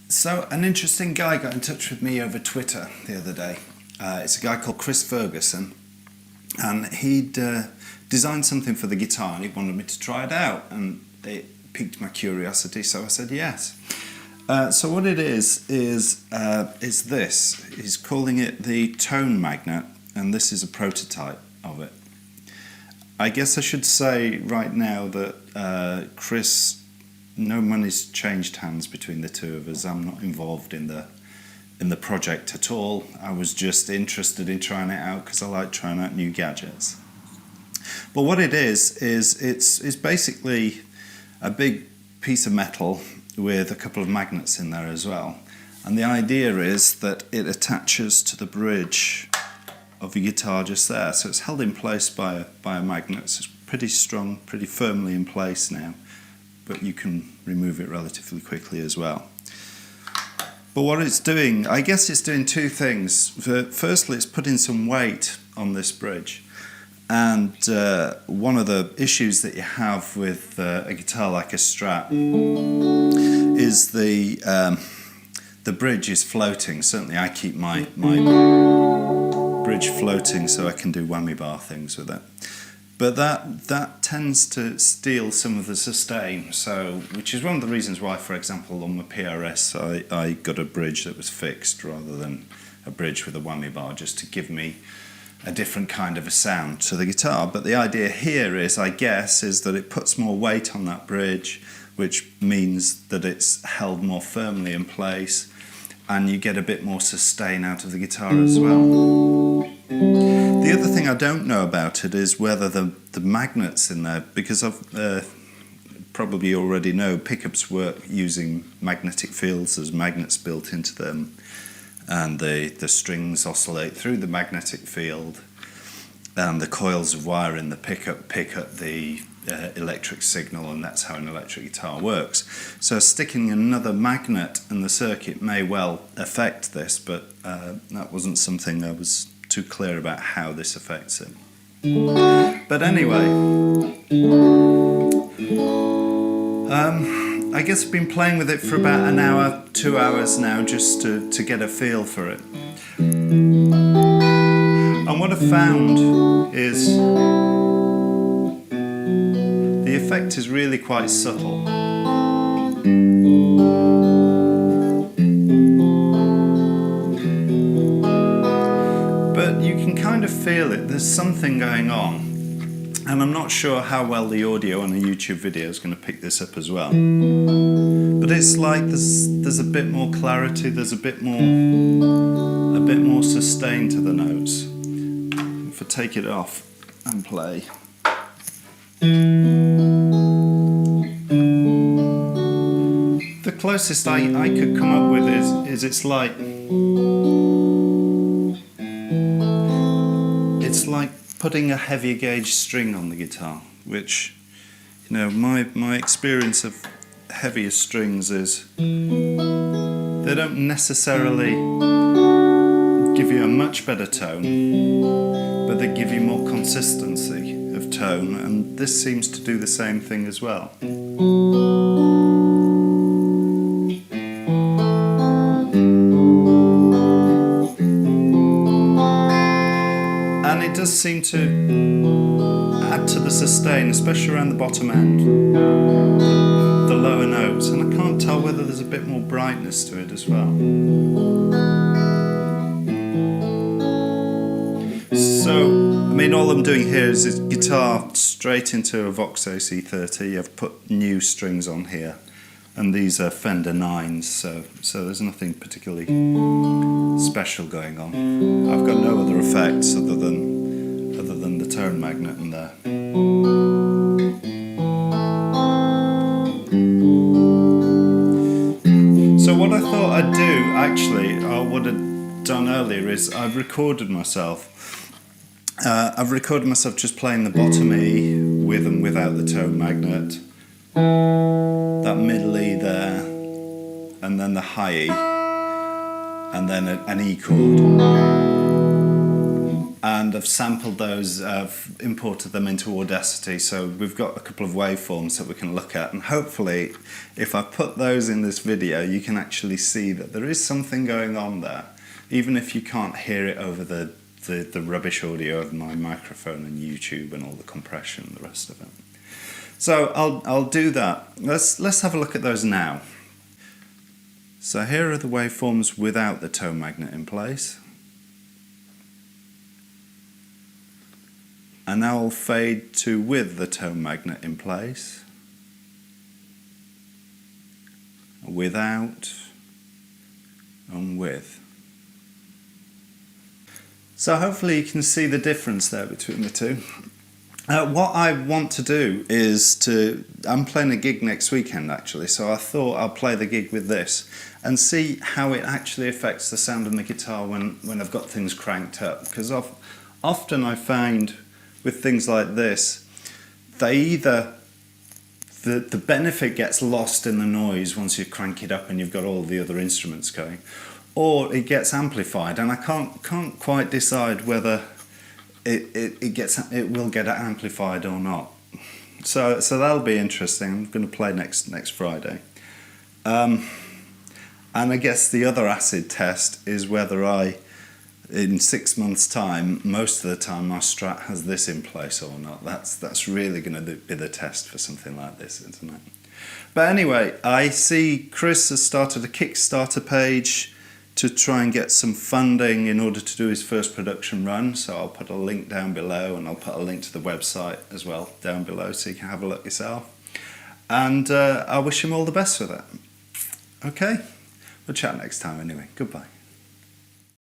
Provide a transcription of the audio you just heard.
So an interesting guy got in touch with me over Twitter the other day. It's a guy called Ferguson, and he'd designed something for the guitar and he wanted me to try it out, and it piqued my curiosity, so I said yes. So what it is this. He's calling it the tone magnet, and this is a prototype of it. I guess I should say right now that Chris, no money's changed hands between the two of us. I'm not involved in the project at all. I was just interested in trying it out because I like trying out new gadgets. But what it is it's basically a big piece of metal with a couple of magnets in there as well. And the idea is that it attaches to the bridge of your guitar just there. So it's held in place by a magnet. So it's pretty strong, pretty firmly in place now, but you can remove it relatively quickly as well. But what it's doing, I guess it's doing two things. Firstly, it's putting some weight on this bridge. And one of the issues that you have with a guitar like a Strat is the bridge is floating. Certainly I keep my bridge floating so I can do whammy bar things with it. But that tends to steal some of the sustain, so which is one of the reasons why, for example, on my PRS I got a bridge that was fixed rather than a bridge with a whammy bar, just to give me a different kind of a sound to the guitar. But the idea here is, I guess, is that it puts more weight on that bridge, which means that it's held more firmly in place and you get a bit more sustain out of the guitar as well. The other thing I don't know about it is whether the magnets in there, because I've probably already know pickups work using magnetic fields. There's magnets built into them, and the strings oscillate through the magnetic field, and the coils of wire in the pickup pick up the electric signal, and that's how an electric guitar works. So sticking another magnet in the circuit may well affect this, but that wasn't something I was too clear about how this affects it. But anyway, I guess I've been playing with it for about an hour, 2 hours now, just to get a feel for it. And what I've found is the effect is really quite subtle. But you can kind of feel it, there's something going on. And I'm not sure how well the audio on a YouTube video is going to pick this up as well. But it's like there's a bit more clarity, there's a bit more sustain to the notes. If I take it off and play. The closest I could come up with is it's like putting a heavier gauge string on the guitar, which, you know, my experience of heavier strings is they don't necessarily give you a much better tone, but they give you more consistency of tone, and this seems to do the same thing as well. And it does seem to add to the sustain, especially around the bottom end, the lower notes, and I can't tell whether there's a bit more brightness to it as well. So, I mean, all I'm doing here is guitar straight into a Vox AC30. I've put new strings on here, and these are Fender 9s, so there's nothing particularly special going on. I've got no other effects other than the tone magnet in there. So what I thought I'd do, actually, or what I'd done earlier, is I've recorded myself just playing the bottom E with and without the tone magnet, that middle E there, and then the high E, and then an E chord. and I've sampled those, I've imported them into Audacity, so we've got a couple of waveforms that we can look at, and hopefully if I put those in this video you can actually see that there is something going on there, even if you can't hear it over the rubbish audio of my microphone and YouTube and all the compression and the rest of it. So I'll do that. Let's have a look at those now. So here are the waveforms without the tone magnet in place. And now I'll fade to with the tone magnet in place. Without and with. So hopefully you can see the difference there between the two. What I want to do is I'm playing a gig next weekend actually, so I thought I'll play the gig with this and see how it actually affects the sound of the guitar when I've got things cranked up. Because often I find with things like this, they either, the benefit gets lost in the noise once you crank it up and you've got all the other instruments going, or it gets amplified, and I can't quite decide whether it will get amplified or not. So that'll be interesting. I'm going to play next Friday. And I guess the other acid test is whether in 6 months' time, most of the time my Strat has this in place or not. That's really going to be the test for something like this, isn't it? But anyway, I see Chris has started a Kickstarter page to try and get some funding in order to do his first production run. So I'll put a link down below, and I'll put a link to the website as well down below so you can have a look yourself. And I wish him all the best with it. Okay, we'll chat next time anyway. Goodbye.